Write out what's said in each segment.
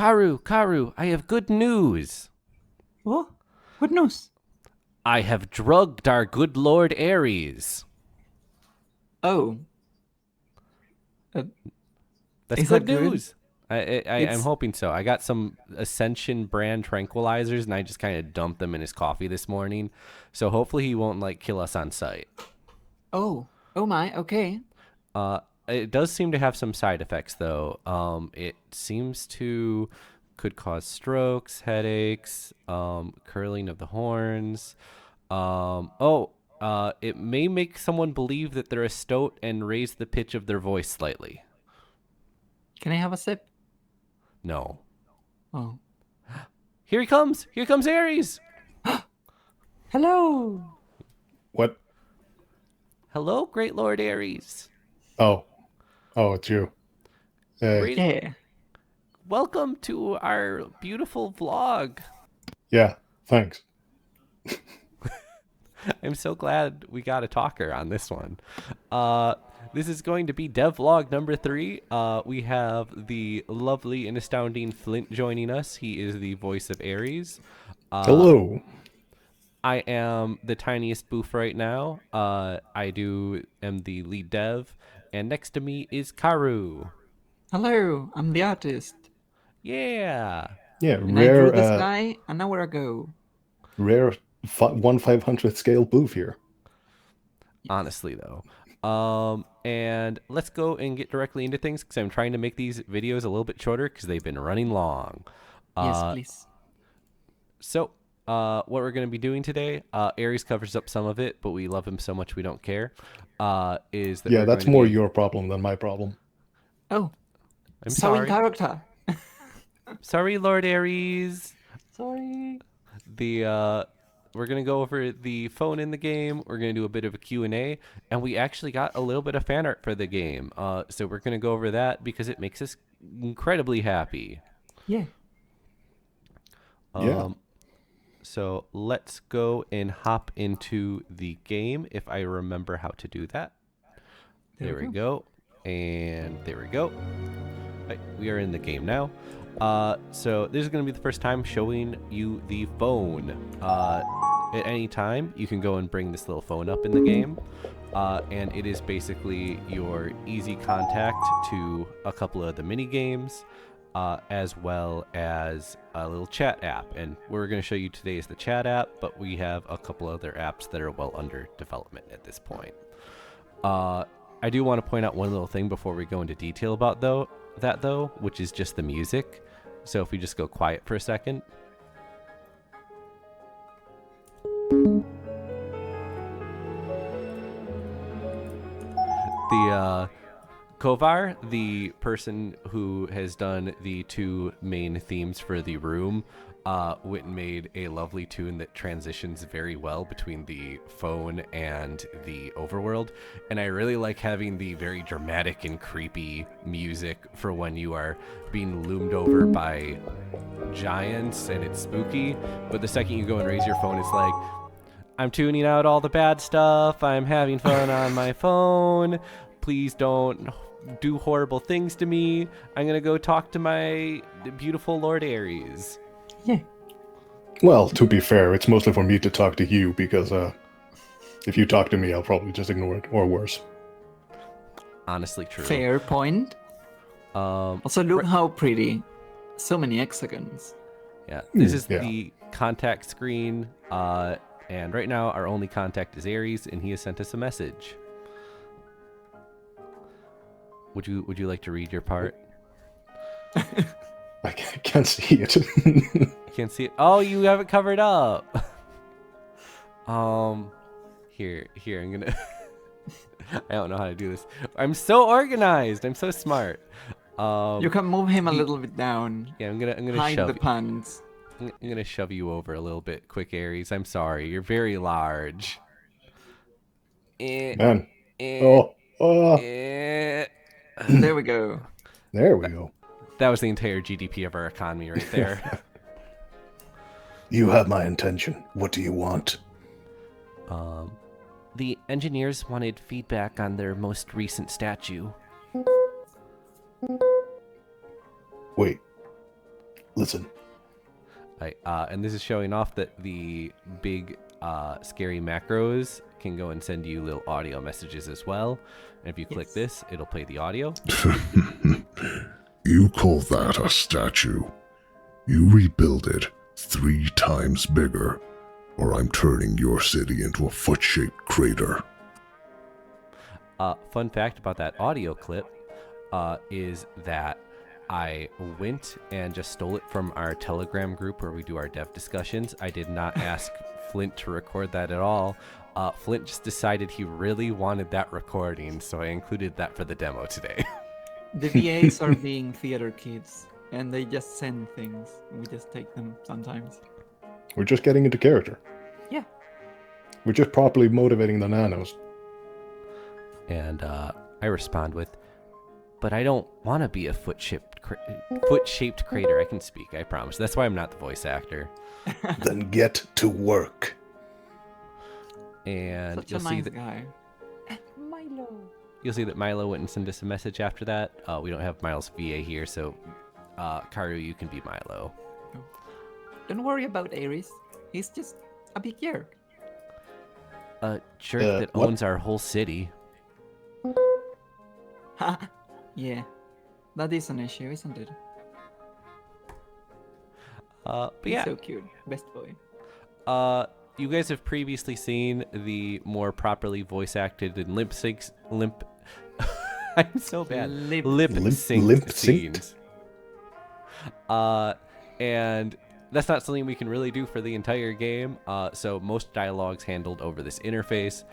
Karu, I have good news. Oh, good news. I have drugged our good Lord Ares. Oh, That's is good that good? news. I'm hoping so. I got some Ascension brand tranquilizers, and I just kind of dumped them in his coffee this morning. So hopefully he won't kill us on sight. Oh my. Okay. It does seem to have some side effects, though. It seems to could cause strokes, headaches, curling of the horns. It may make someone believe that they're a stoat and raise the pitch of their voice slightly. Can I have a sip? No. Oh, Here he comes! Here comes Ares! hello. What? Hello, great Lord Ares. Oh, it's you. Great. Yeah. Welcome to our beautiful vlog. Yeah, thanks. I'm so glad we got a talker on this one. This is going to be devlog number 3. We have the lovely and astounding Flint joining us. He is the voice of Ares. Hello. I am the tiniest boof right now. I am the lead dev, and next to me is Karu. Hello. I'm the artist. Yeah. Yeah, And I drew this guy an hour ago. rare 1/500th scale booth here. Honestly, though. And let's go and get directly into things because I'm trying to make these videos a little bit shorter because they've been running long. Yes, please. So, what we're going to be doing today, Ares covers up some of it, but we love him so much we don't care. That's more your problem than my problem. Oh, I'm so in sorry. character. Sorry, Lord Ares. Sorry. We're going to go over the phone in the game. We're going to do a bit of a Q&A, and we actually got a little bit of fan art for the game. So we're going to go over that because it makes us incredibly happy. Yeah. So let's go and hop into the game if I remember how to do that. There we go. And there we go. Right, we are in the game now. So this is going to be the first time showing you the phone. At any time, you can go and bring this little phone up in the game. And it is basically your easy contact to a couple of the mini games, as well as a little chat app. And what we're going to show you today is the chat app, but we have a couple other apps that are well under development at this point. I do want to point out one little thing before we go into detail about that, which is just the music. So if we just go quiet for a second. The Kovar, the person who has done the 2 main themes for the room, went and made a lovely tune that transitions very well between the phone and the overworld. And I really like having the very dramatic and creepy music for when you are being loomed over by giants and it's spooky. But the second you go and raise your phone, it's like, I'm tuning out all the bad stuff. I'm having fun on my phone. Please don't do horrible things to me. I'm going to go talk to my beautiful Lord Ares. Yeah. Well, to be fair, it's mostly for me to talk to you because if you talk to me, I'll probably just ignore it, or worse. Honestly true. Fair point. Also, look how pretty. So many hexagons. Yeah, this is the contact screen. And right now, our only contact is Ares, and he has sent us a message. Would you like to read your part? I can't see it. You can't see it. Oh, you have it covered up. Here. I'm gonna. I don't know how to do this. I'm so organized. I'm so smart. You can move him a little bit down. Yeah, I'm gonna hide shove the puns. I'm gonna shove you over a little bit, quick, Ares. I'm sorry. You're very large. Man. There we go. There we go. That was the entire GDP of our economy right there. You have my attention. What do you want? The engineers wanted feedback on their most recent statue. Wait. Listen. And this is showing off that the big scary macros can go and send you little audio messages as well. And if you click this, it'll play the audio. You call that a statue? You rebuild it 3 times bigger, or I'm turning your city into a foot-shaped crater. Fun fact about that audio clip is that I went and just stole it from our Telegram group where we do our dev discussions. I did not ask Flint to record that at all. Flint just decided he really wanted that recording, so I included that for the demo today. The VAs are being theater kids, and they just send things. We just take them sometimes. We're just getting into character. Yeah. We're just properly motivating the nanos. And I respond with, but I don't want to be a foot-shaped crater. I can speak, I promise. That's why I'm not the voice actor. Then get to work. And Such you'll a see nice that guy. Milo. You'll see that Milo went and sent us a message after that. We don't have Milo's VA here, so Karu, you can be Milo. Don't worry about Ares. He's just a big jerk. A jerk that what? owns our whole city. Ha! Yeah. That is an issue, isn't it? But He's yeah, so cute. Best boy. you guys have previously seen the more properly voice acted and lip syncs. I'm so bad. Lip sync scenes. And that's not something we can really do for the entire game. So most dialogue's handled over this interface.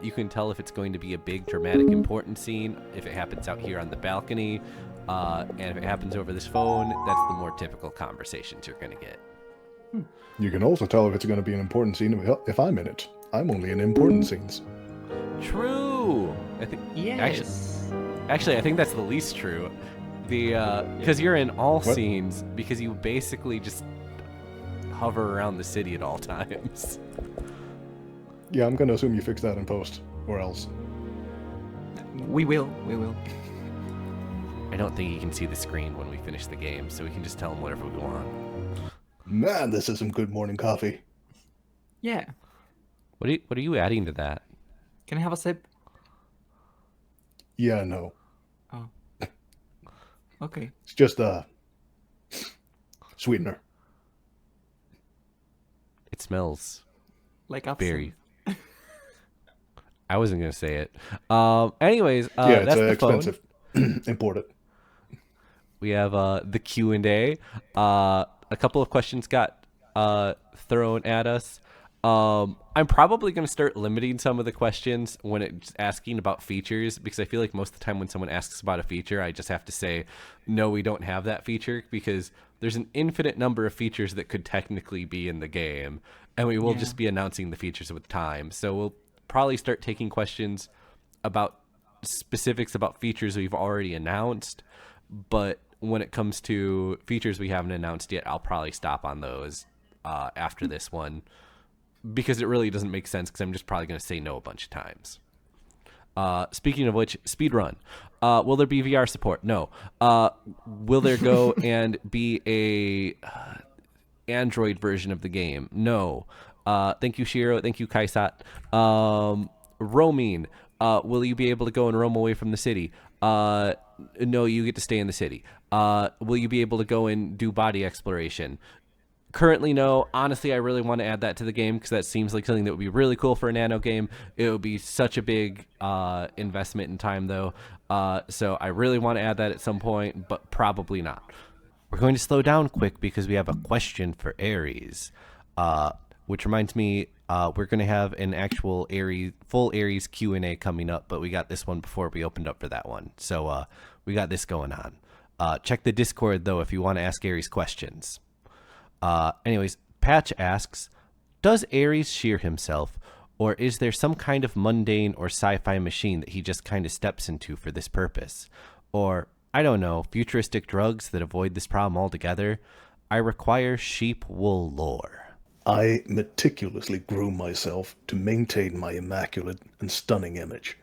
You can tell if it's going to be a big, dramatic, important scene, if it happens out here on the balcony, and if it happens over this phone, that's the more typical conversations you're going to get. You can also tell if it's going to be an important scene if I'm in it. I'm only in important scenes. True. I think. Yes. Actually, I think that's the least true. Because you're in all scenes, because you basically just hover around the city at all times. Yeah, I'm going to assume you fix that in post, or else. We will. I don't think you can see the screen when we finish the game, so we can just tell him whatever we want. Man, this is some good morning coffee. Yeah. What are you adding to that? Can I have a sip? Yeah, no. Oh. Okay. It's just sweetener. It smells Like absinthe. berry. I wasn't gonna say it. Anyways, Yeah, it's that's the expensive. phone. Import it. We have the Q&A. A couple of questions got thrown at us. I'm probably going to start limiting some of the questions when it's asking about features, because I feel like most of the time when someone asks about a feature, I just have to say, no, we don't have that feature, because there's an infinite number of features that could technically be in the game, and we will just be announcing the features with time. So we'll probably start taking questions about specifics about features we've already announced, but when it comes to features we haven't announced yet, I'll probably stop on those after this one, because it really doesn't make sense, because I'm just probably going to say no a bunch of times. Speaking of which, speedrun. Will there be VR support? No. Will there go and be a Android version of the game? No. Thank you, Shiro. Thank you, Kaisat. Roaming. Will you be able to go and roam away from the city? No, you get to stay in the city. Will you be able to go and do body exploration? Currently, no. Honestly, I really want to add that to the game, because that seems like something that would be really cool for a nano game. It would be such a big investment in time, though. So I really want to add that at some point, but probably not. We're going to slow down quick because we have a question for Ares, which reminds me, we're going to have an actual full Ares Q&A coming up, but we got this one before we opened up for that one. So we got this going on. Check the Discord, though, if you want to ask Ares questions. Anyways, Patch asks, does Ares shear himself, or is there some kind of mundane or sci-fi machine that he just kind of steps into for this purpose? Or, I don't know, futuristic drugs that avoid this problem altogether? I require sheep wool lore. I meticulously groom myself to maintain my immaculate and stunning image.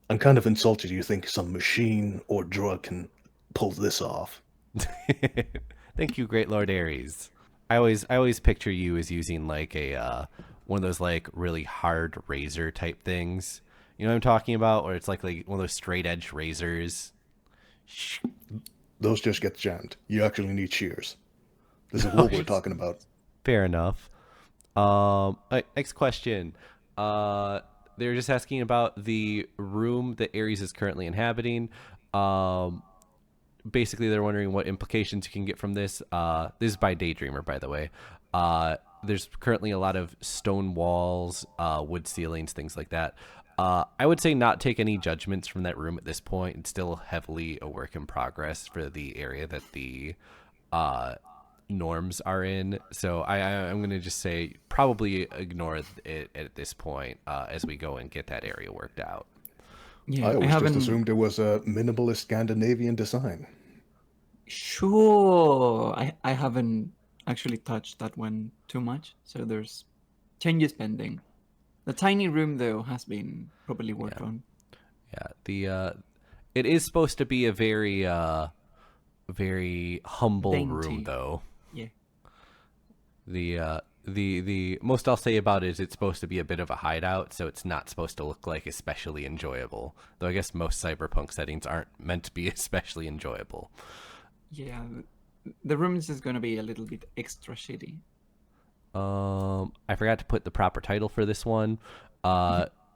I'm kind of insulted you think some machine or drug can pull this off. Thank you, Great Lord Ares. I always picture you as using like a one of those like really hard razor type things. You know what I'm talking about? Or it's like one of those straight edge razors. Those just get jammed. You actually need shears. This is what we're talking about. Fair enough. Next question. They're just asking about the room that Ares is currently inhabiting. Basically, they're wondering what implications you can get from this. This is by Daydreamer, by the way. There's currently a lot of stone walls, wood ceilings, things like that. I would say not take any judgments from that room at this point. It's still heavily a work in progress for the area that the norms are in. So I'm going to just say probably ignore it at this point as we go and get that area worked out. Yeah, I always just assumed it was a minimalist Scandinavian design. Sure. I haven't actually touched that one too much, so there's changes pending. The tiny room, though, has been properly worked on. Yeah, it is supposed to be a very very humble Dainty room, though. Yeah. The most I'll say about it is it's supposed to be a bit of a hideout, so it's not supposed to look like especially enjoyable. Though I guess most cyberpunk settings aren't meant to be especially enjoyable. Yeah, the room is just going to be a little bit extra shitty. I forgot to put the proper title for this one.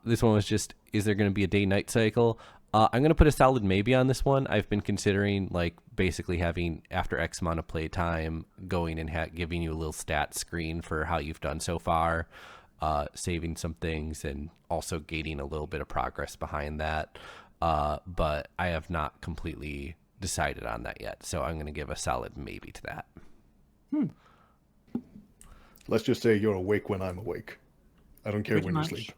This one was just, is there going to be a day-night cycle? I'm going to put a solid maybe on this one. I've been considering like basically having after X amount of play time going and giving you a little stat screen for how you've done so far, saving some things and also gating a little bit of progress behind that. But I have not completely decided on that yet. So I'm going to give a solid maybe to that. Let's just say you're awake when I'm awake. I don't care Pretty when much. you sleep.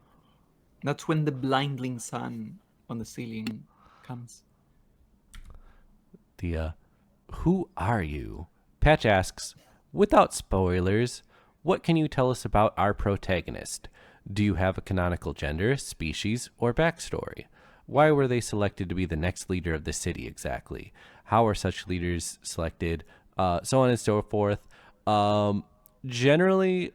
That's when the blinding sun on the ceiling comes. Who are you? Patch asks, without spoilers, what can you tell us about our protagonist? Do you have a canonical gender, species, or backstory? Why were they selected to be the next leader of the city exactly? How are such leaders selected? So on and so forth. Generally,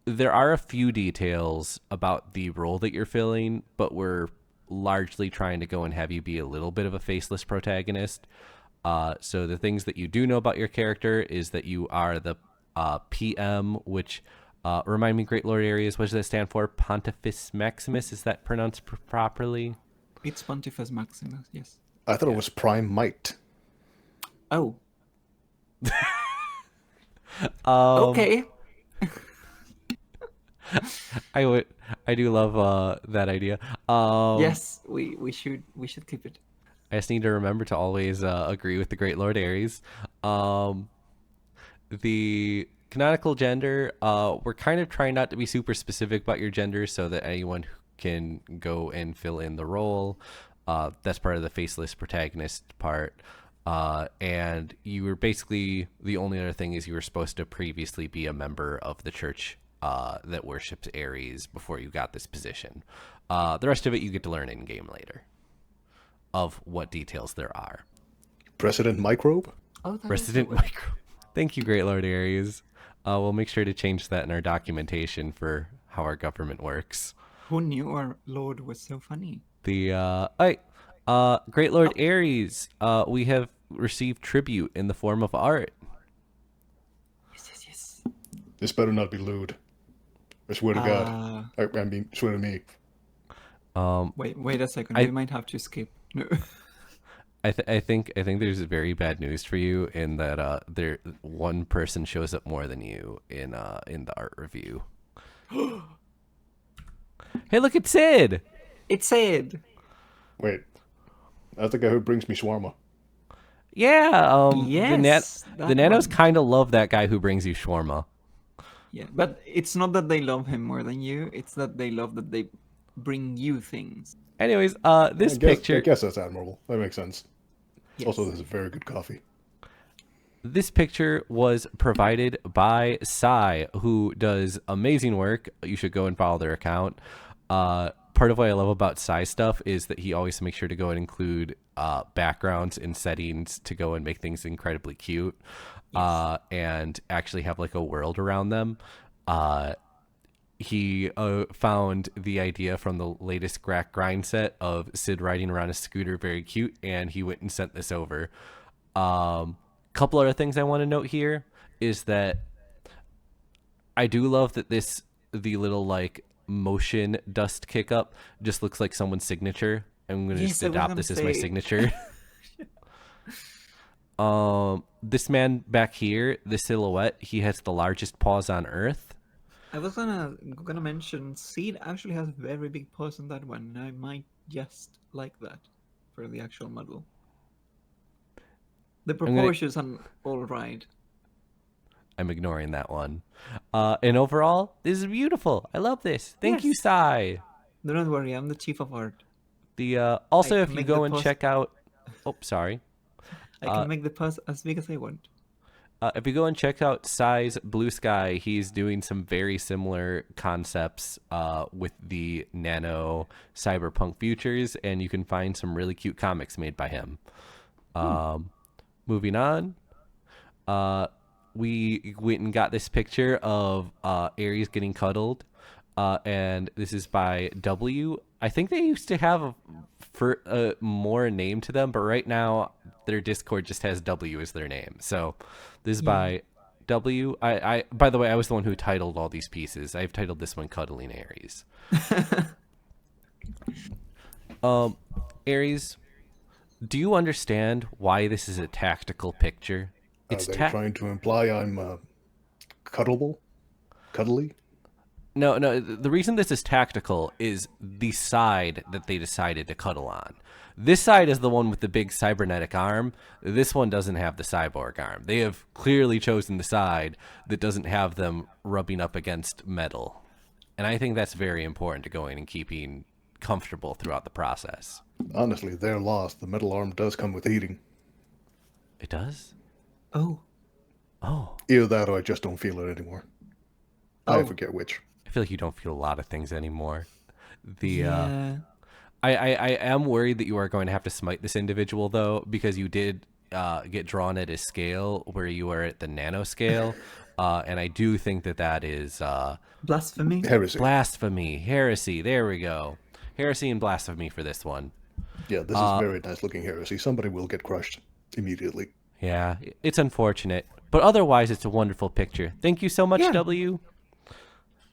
there are a few details about the role that you're filling, but we're largely trying to go and have you be a little bit of a faceless protagonist. So the things that you do know about your character is that you are the PM, which remind me, Great Lord Ares, what does that stand for? Pontifex Maximus? Is that pronounced properly? It's Pontifex Maximus, yes. I thought it was Prime Might. Oh. Okay. I do love that idea. Yes, we should keep it. I just need to remember to always agree with the Great Lord Ares. The canonical gender, we're kind of trying not to be super specific about your gender so that anyone can go and fill in the role. That's part of the faceless protagonist part. And you were basically, the only other thing is you were supposed to previously be a member of the church that worships Ares before you got this position. The rest of it you get to learn in game later of what details there are. President Microbe? Oh, Resident Micro. Thank you, Great Lord Ares. We'll make sure to change that in our documentation for how our government works. Who knew our lord was so funny? Great Lord Ares, we have received tribute in the form of art. Yes. This better not be lewd. I swear to God. I mean, swear to me. Wait a second. We might have to skip. No. I think there's very bad news for you in that one person shows up more than you in the art review. Hey, look, it's Sid. It's Sid. Wait, that's the guy who brings me shawarma. Yeah. Yes, the nanos kind of love that guy who brings you shawarma. Yeah, but it's not that they love him more than you. It's that they love that they bring you things. Anyways, this picture. I guess that's admirable. That makes sense. Yes. Also, this is very good coffee. This picture was provided by Sai, who does amazing work. You should go and follow their account. part of what I love about Sai stuff is that he always makes sure to go and include backgrounds and settings to go and make things incredibly cute, and actually have like a world around them. He found the idea from the latest Grack Grind set of Sid riding around a scooter very cute, and he went and sent this over. Couple other things I want to note here is that I do love that the little like motion dust kick up just looks like someone's signature. I'm going to just adopt this as my signature. This man back here, the silhouette, he has the largest paws on Earth. I was gonna mention Seed actually has very big paws on that one. I might just like that for the actual model. The proportions are all right. I'm ignoring that one. And overall, this is beautiful. I love this. Thank you, Sai. No, don't worry. I'm the chief of art. Also, if you go and check out... Oh, sorry. I can make the paws as big as I want. If you go and check out Sai's Blue Sky, he's doing some very similar concepts with the nano cyberpunk futures, and you can find some really cute comics made by him. Moving on, we went and got this picture of Ares getting cuddled, and this is by W. I think they used to have more name to them, but right now their Discord just has W as their name. So this is by W. I by the way, I was the one who titled all these pieces. I've titled this one Cuddling Ares. Ares, do you understand why this is a tactical picture? It's trying to imply I'm cuddly? No, the reason this is tactical is the side that they decided to cuddle on. This side is the one with the big cybernetic arm. This one doesn't have the cyborg arm. They have clearly chosen the side that doesn't have them rubbing up against metal. And I think that's very important to going and keeping comfortable throughout the process. Honestly, they're lost. The metal arm does come with heating. It does? Oh. Either that or I just don't feel it anymore. I forget which. I feel like you don't feel a lot of things anymore. I am worried that you are going to have to smite this individual, though, because you did get drawn at a scale where you are at the nanoscale, and I do think that is... blasphemy? Heresy. Blasphemy. Heresy. There we go. Heresy and blasphemy for this one. Yeah, this is very nice-looking heresy. Somebody will get crushed immediately. Yeah, it's unfortunate, but otherwise it's a wonderful picture. Thank you so much, W.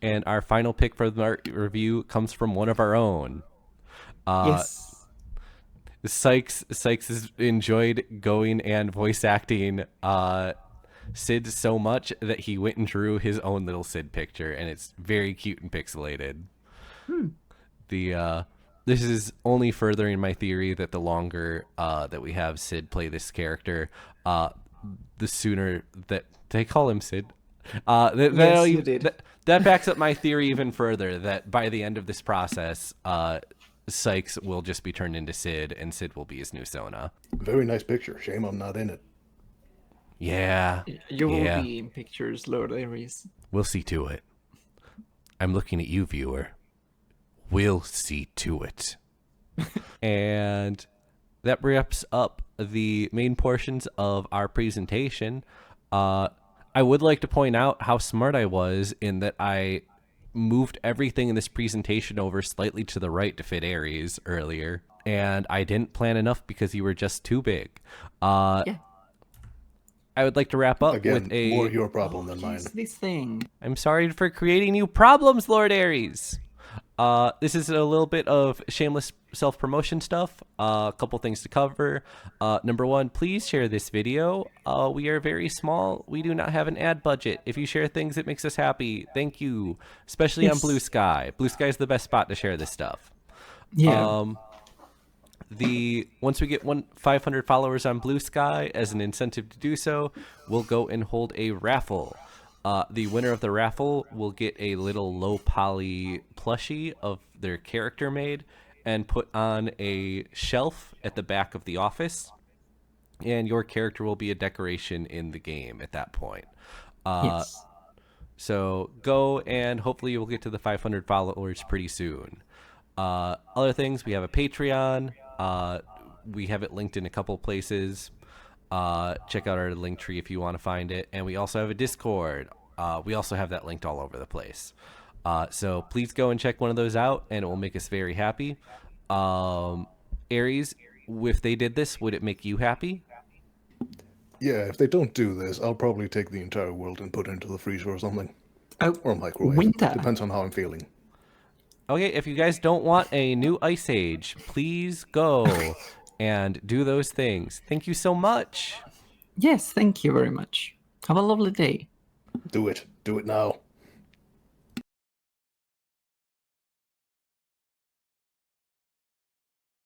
And our final pick for the review comes from one of our own. Yes. Sykes has enjoyed going and voice acting Sid so much that he went and drew his own little Sid picture, and it's very cute and pixelated. This is only furthering my theory that the longer that we have Sid play this character, the sooner that... Did I call him Sid? Yes, you did. That backs up my theory even further, that by the end of this process, Sykes will just be turned into Sid, and Sid will be his new Sona. Very nice picture. Shame I'm not in it. Yeah. You will be in pictures, Lord Ares. We'll see to it. I'm looking at you, viewer. We'll see to it. And that wraps up the main portions of our presentation. I would like to point out how smart I was in that I moved everything in this presentation over slightly to the right to fit Ares earlier, and I didn't plan enough because you were just too big. I would like to wrap up with a... more your problem than mine. This thing. I'm sorry for creating you problems, Lord Ares. This is a little bit of shameless self-promotion stuff. A couple things to cover. Number one, please share this video. We are very small. We do not have an ad budget. If you share things, it makes us happy. Thank you. Especially on Blue Sky. Blue Sky is the best spot to share this stuff. Yeah. Once we get 500 followers on Blue Sky, as an incentive to do so, we'll go and hold a raffle. The winner of the raffle will get a little low poly plushie of their character made and put on a shelf at the back of the office, and your character will be a decoration in the game at that point. So go, and hopefully you'll get to the 500 followers pretty soon. Other things, we have a Patreon. We have it linked in a couple places. Check out our link tree if you want to find it. And we also have a Discord. We also have that linked all over the place. So please go and check one of those out, and it will make us very happy. Aries, if they did this, would it make you happy? Yeah, if they don't do this, I'll probably take the entire world and put it into the freezer or something. Oh, Or microwave. winter. Depends on how I'm feeling. Okay, if you guys don't want a new Ice Age, please go and do those things. Thank you so much. Yes, thank you very much. Have a lovely day. Do it. Do it now.